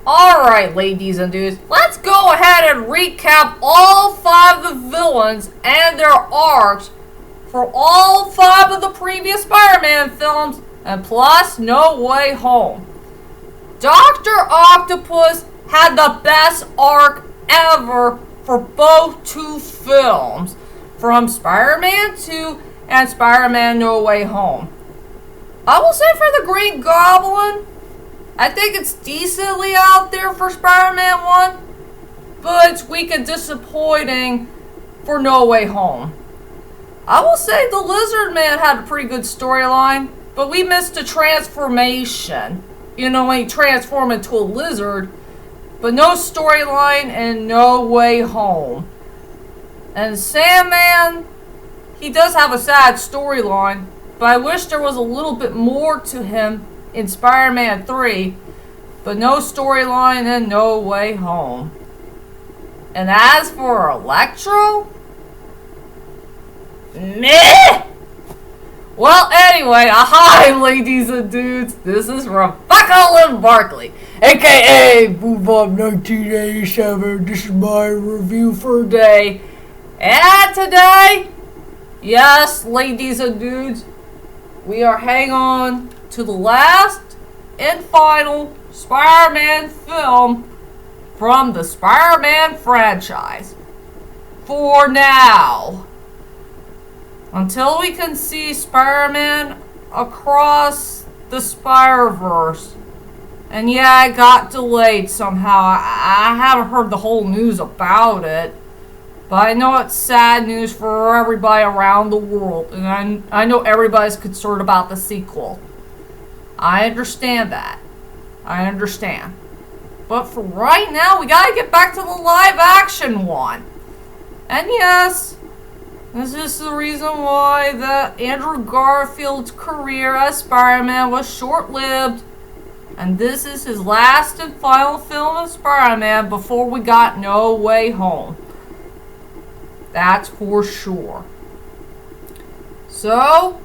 Alright, ladies and dudes, let's go ahead and recap all 5 of the villains and their arcs for all 5 of the previous Spider-Man films, and plus No Way Home. Dr. Octopus had the best arc ever for both 2 films, from Spider-Man 2 and Spider-Man No Way Home. I will say for the Green Goblin, I think it's decently out there for Spider-Man 1, but it's weak and disappointing for No Way Home. I will say the Lizard Man had a pretty good storyline, but we missed a transformation. You know, when he transformed into a lizard, but no storyline and No Way Home. And Sandman, he does have a sad storyline, but I wish there was a little bit more to him in Spider-Man 3, but no storyline and No Way Home. And as for Electro, meh! Well, anyway, hi ladies and dudes, this is Rebecca Lynn Barkley, aka Boobop 1987, this is my review for today. And today, yes ladies and dudes, we are heading on to the last and final Spider-Man film from the Spider-Man franchise. For now. Until we can see Spider-Man Across the Spider-Verse. And yeah, it got delayed somehow. I haven't heard the whole news about it. But I know it's sad news for everybody around the world. And I know everybody's concerned about the sequel. I understand that. I understand. But for right now, we gotta get back to the live action one. And yes, this is the reason why that Andrew Garfield's career as Spider-Man was short-lived. And this is his last and final film of Spider-Man before we got No Way Home. That's for sure. So,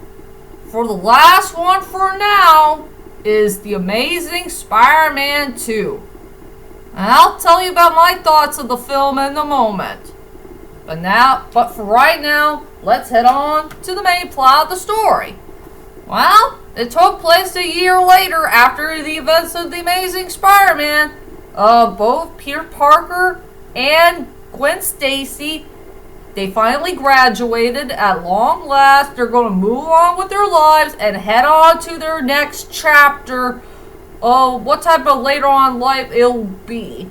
for the last one for now is The Amazing Spider-Man 2. And I'll tell you about my thoughts of the film in a moment. But for right now, let's head on to the main plot of the story. Well, it took place a year later after the events of The Amazing Spider-Man. Both Peter Parker and Gwen Stacy, they finally graduated at long last. They're going to move on with their lives and head on to their next chapter of what type of later on life it'll be.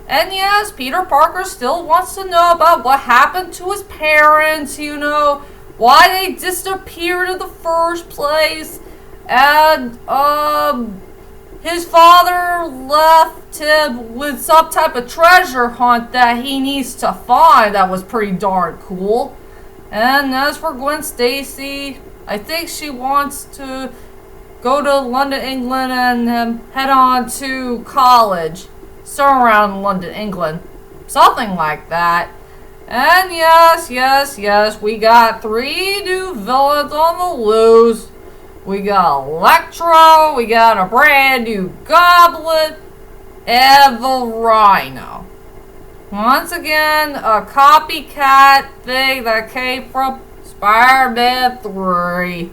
And yes, Peter Parker still wants to know about what happened to his parents, you know, why they disappeared in the first place. And, his father left him with some type of treasure hunt that he needs to find that was pretty darn cool. And as for Gwen Stacy, I think she wants to go to London, England and head on to college. Somewhere around London, England. Something like that. And yes, we got 3 new villains on the loose. We got Electro, we got a brand new Goblin, and the Rhino. Once again, a copycat thing that came from Spider-Man 3.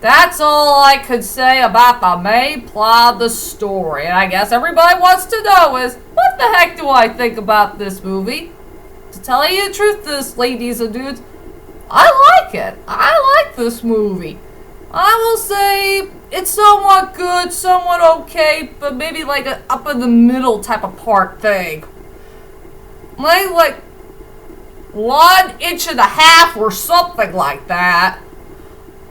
That's all I could say about the main plot of the story. And I guess everybody wants to know is, what the heck do I think about this movie? To tell you the truth, ladies and dudes, I like it. I like this movie. I will say it's somewhat good, somewhat okay, but maybe like an up in the middle type of part thing. Like 1.5 inches or something like that.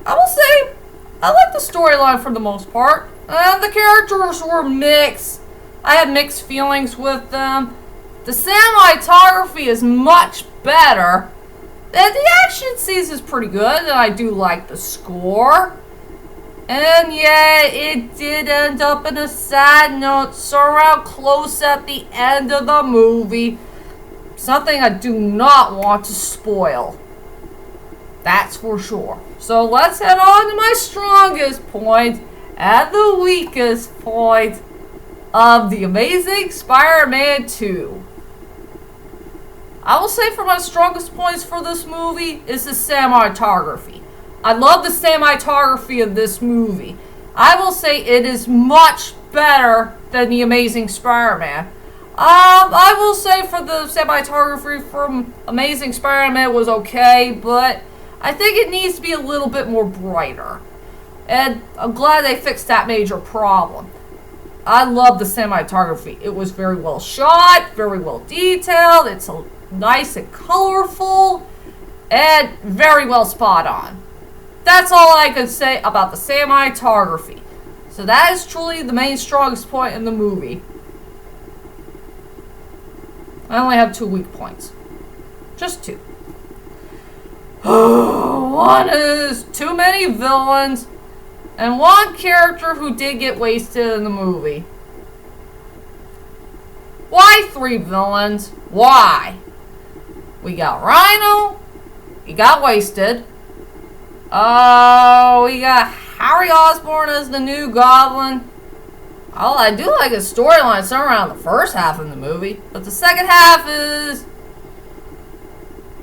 I will say I like the storyline for the most part. The characters were mixed. I had mixed feelings with them. The cinematography is much better. The action scenes is pretty good, and I do like the score. And yeah, it did end up in a sad note, so around close at the end of the movie. Something I do not want to spoil. That's for sure. So let's head on to my strongest point and the weakest point of The Amazing Spider-Man 2. I will say for my strongest points for this movie is the cinematography. I love the cinematography of this movie. I will say it is much better than The Amazing Spider-Man. I will say for the cinematography from Amazing Spider-Man was okay, but I think it needs to be a little bit more brighter. And I'm glad they fixed that major problem. I love the cinematography. It was very well shot, very well detailed. It's nice and colorful, and very well spot on. That's all I could say about the cinematography. So that is truly the main strongest point in the movie. I only have 2 weak points. Just 2. One is too many villains, and one character who did get wasted in the movie. Why 3 villains? Why? We got Rhino. He got wasted. We got Harry Osborn as the new Goblin. Oh, I do like his storyline somewhere around the first half of the movie, but the second half is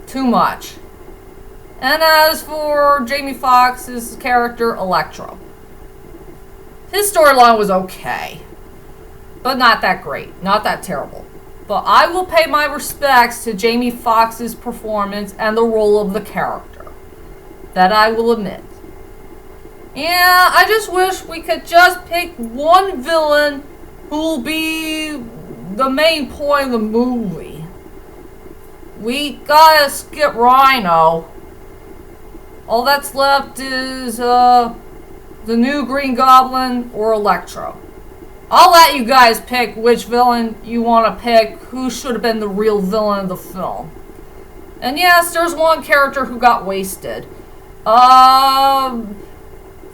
too much. And as for Jamie Foxx's character, Electro, his storyline was okay, but not that great, not that terrible. But I will pay my respects to Jamie Foxx's performance and the role of the character. That I will admit. Yeah, I just wish we could just pick one villain who will be the main point of the movie. We gotta skip Rhino. All that's left is the new Green Goblin or Electro. I'll let you guys pick which villain you want to pick, who should have been the real villain of the film. And yes, there's one character who got wasted.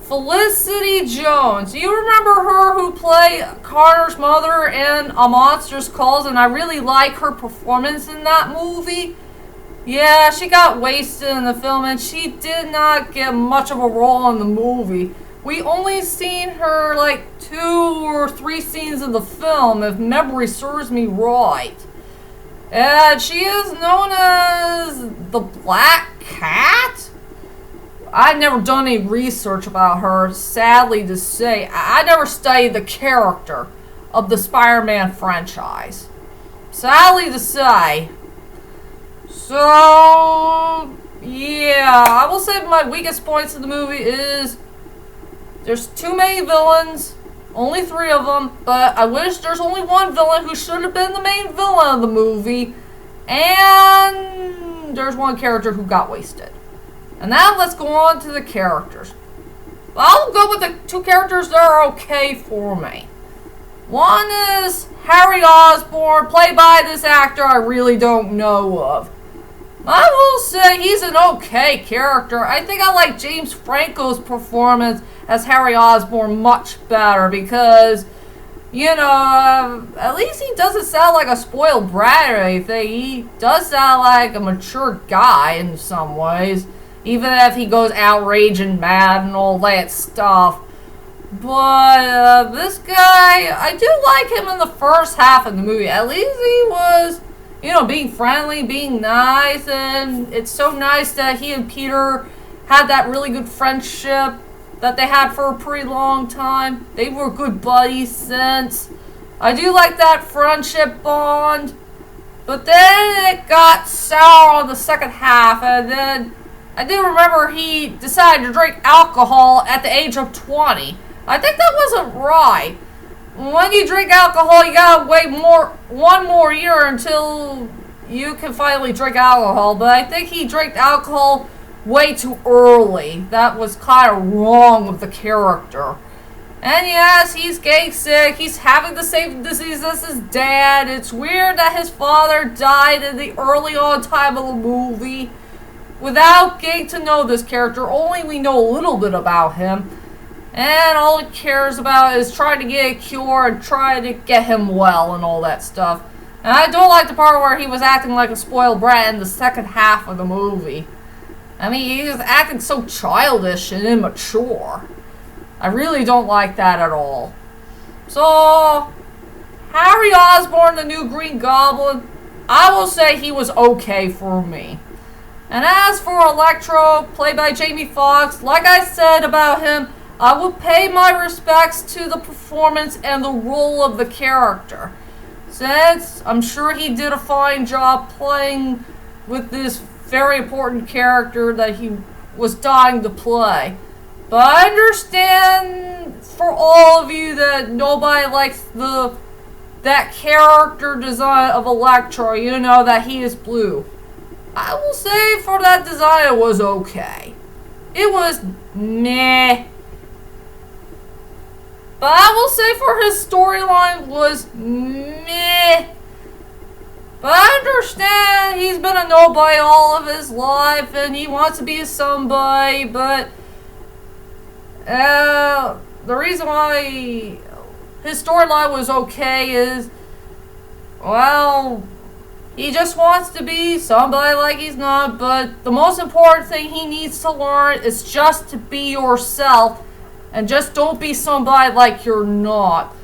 Felicity Jones. Do you remember her who played Connor's mother in A Monster's Calls? And I really like her performance in that movie. Yeah, she got wasted in the film and she did not get much of a role in the movie. We only seen her like 2 or 3 scenes in the film, if memory serves me right. And she is known as the Black Cat? I've never done any research about her, sadly to say. I never studied the character of the Spider-Man franchise. Sadly to say. So, yeah, I will say my weakest points in the movie is there's too many villains, only 3 of them, but I wish there's only one villain who should have been the main villain of the movie, and there's one character who got wasted. And now let's go on to the characters. I'll go with the 2 characters that are okay for me. One is Harry Osborn, played by this actor I really don't know of. I will say he's an okay character. I think I like James Franco's performance as Harry Osborn much better because, you know, at least he doesn't sound like a spoiled brat or anything. He does sound like a mature guy in some ways, even if he goes outraged and mad and all that stuff. But this guy, I do like him in the first half of the movie. At least he was, you know, being friendly, being nice, and it's so nice that he and Peter had that really good friendship that they had for a pretty long time. They were good buddies since. I do like that friendship bond. But then it got sour on the second half, and then I do remember he decided to drink alcohol at the age of 20. I think that wasn't right. When you drink alcohol, you gotta wait one more year until you can finally drink alcohol. But I think he drank alcohol way too early. That was kind of wrong with the character. And yes, he's getting sick. He's having the same disease as his dad. It's weird that his father died in the early on time of the movie. Without getting to know this character, only we know a little bit about him. And all he cares about is trying to get a cure and trying to get him well and all that stuff. And I don't like the part where he was acting like a spoiled brat in the second half of the movie. I mean, he was acting so childish and immature. I really don't like that at all. So, Harry Osborn, the new Green Goblin, I will say he was okay for me. And as for Electro, played by Jamie Foxx, like I said about him, I will pay my respects to the performance and the role of the character, since I'm sure he did a fine job playing with this very important character that he was dying to play. But I understand for all of you that nobody likes that character design of Electro, you know, that he is blue. I will say for that design it was okay. It was meh. But I will say for his storyline was meh. But I understand he's been a nobody all of his life and he wants to be a somebody, but the reason why his storyline was okay is, well, he just wants to be somebody like he's not, but the most important thing he needs to learn is just to be yourself and just don't be somebody like you're not.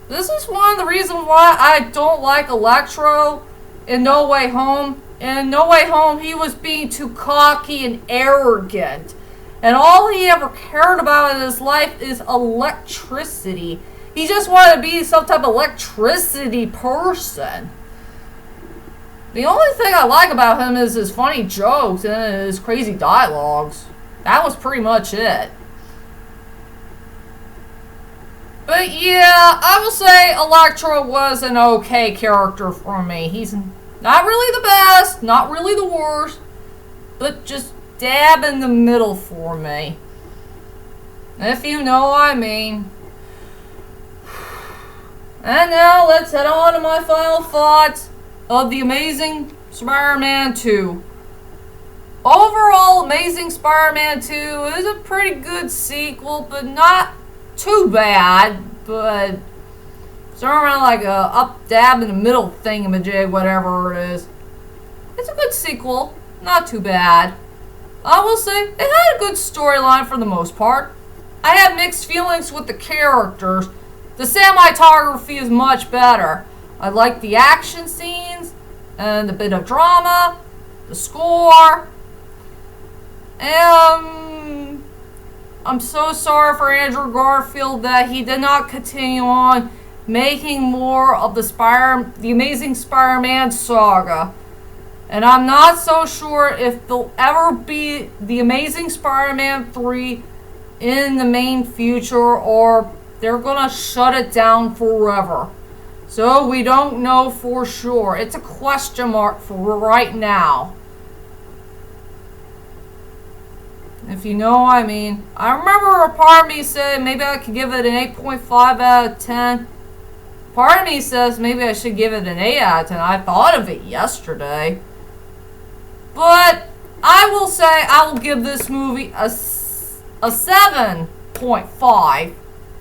This is one of the reasons why I don't like Electro in No Way Home. In No Way Home, he was being too cocky and arrogant. And all he ever cared about in his life is electricity. He just wanted to be some type of electricity person. The only thing I like about him is his funny jokes and his crazy dialogues. That was pretty much it. But yeah, I will say Electro was an okay character for me. He's not really the best, not really the worst, but just dab in the middle for me. If you know what I mean. And now let's head on to my final thoughts of The Amazing Spider-Man 2. Overall, Amazing Spider-Man 2 is a pretty good sequel, but not too bad. But sort of like a up dab in the middle thingamajig, whatever it is. It's a good sequel, not too bad. I will say it had a good storyline for the most part. I had mixed feelings with the characters. The cinematography is much better. I like the action scenes and the bit of drama, the score, and I'm so sorry for Andrew Garfield that he did not continue on making more of the Amazing Spider-Man saga. And I'm not so sure if there'll ever be The Amazing Spider-Man 3 in the main future, or they're gonna shut it down forever. So we don't know for sure. It's a question mark for right now. If you know what I mean. I remember a part of me said maybe I could give it an 8.5 out of 10. Part of me says maybe I should give it an 8 out of 10. I thought of it yesterday. But I will say I will give this movie a 7.5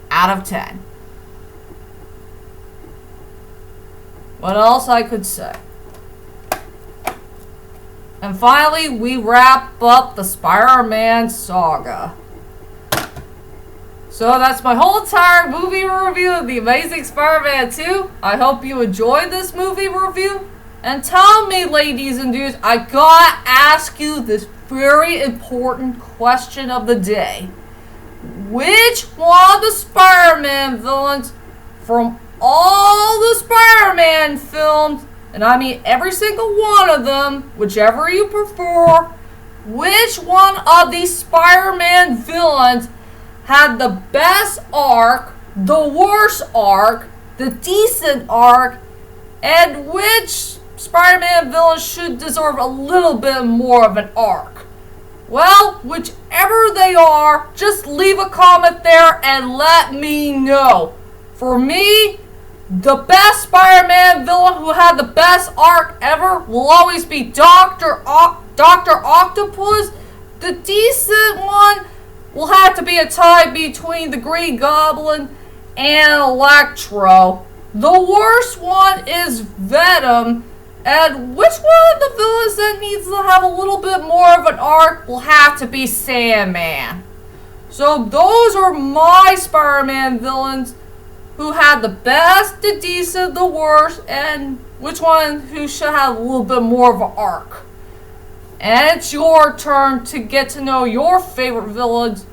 out of 10. What else I could say? And finally, we wrap up the Spider-Man saga. So that's my whole entire movie review of The Amazing Spider-Man 2. I hope you enjoyed this movie review. And tell me, ladies and dudes, I gotta ask you this very important question of the day. Which one of the Spider-Man villains from all the Spider-Man films, and I mean every single one of them, whichever you prefer, which one of these Spider-Man villains had the best arc, the worst arc, the decent arc, and which Spider-Man villain should deserve a little bit more of an arc? Well, whichever they are, just leave a comment there and let me know. For me, the best Spider-Man villain who had the best arc ever will always be Dr. Octopus. The decent one will have to be a tie between the Green Goblin and Electro. The worst one is Venom. And which one of the villains that needs to have a little bit more of an arc will have to be Sandman. So those are my Spider-Man villains who had the best, the decent, the worst, and which one who should have a little bit more of an arc. And it's your turn to get to know your favorite villains,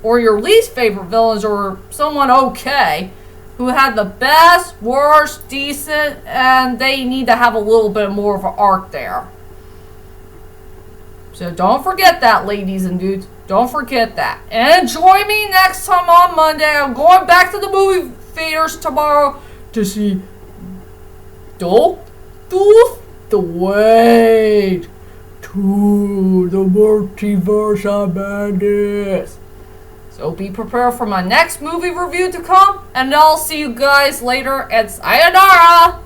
or your least favorite villains, or someone okay, who had the best, worst, decent, and they need to have a little bit more of an arc there. So don't forget that, ladies and dudes. Don't forget that. And join me next time on Monday. I'm going back to the movie theaters tomorrow to see Doof the Way to the Multiverse of Madness. So be prepared for my next movie review to come, and I'll see you guys later, and sayonara!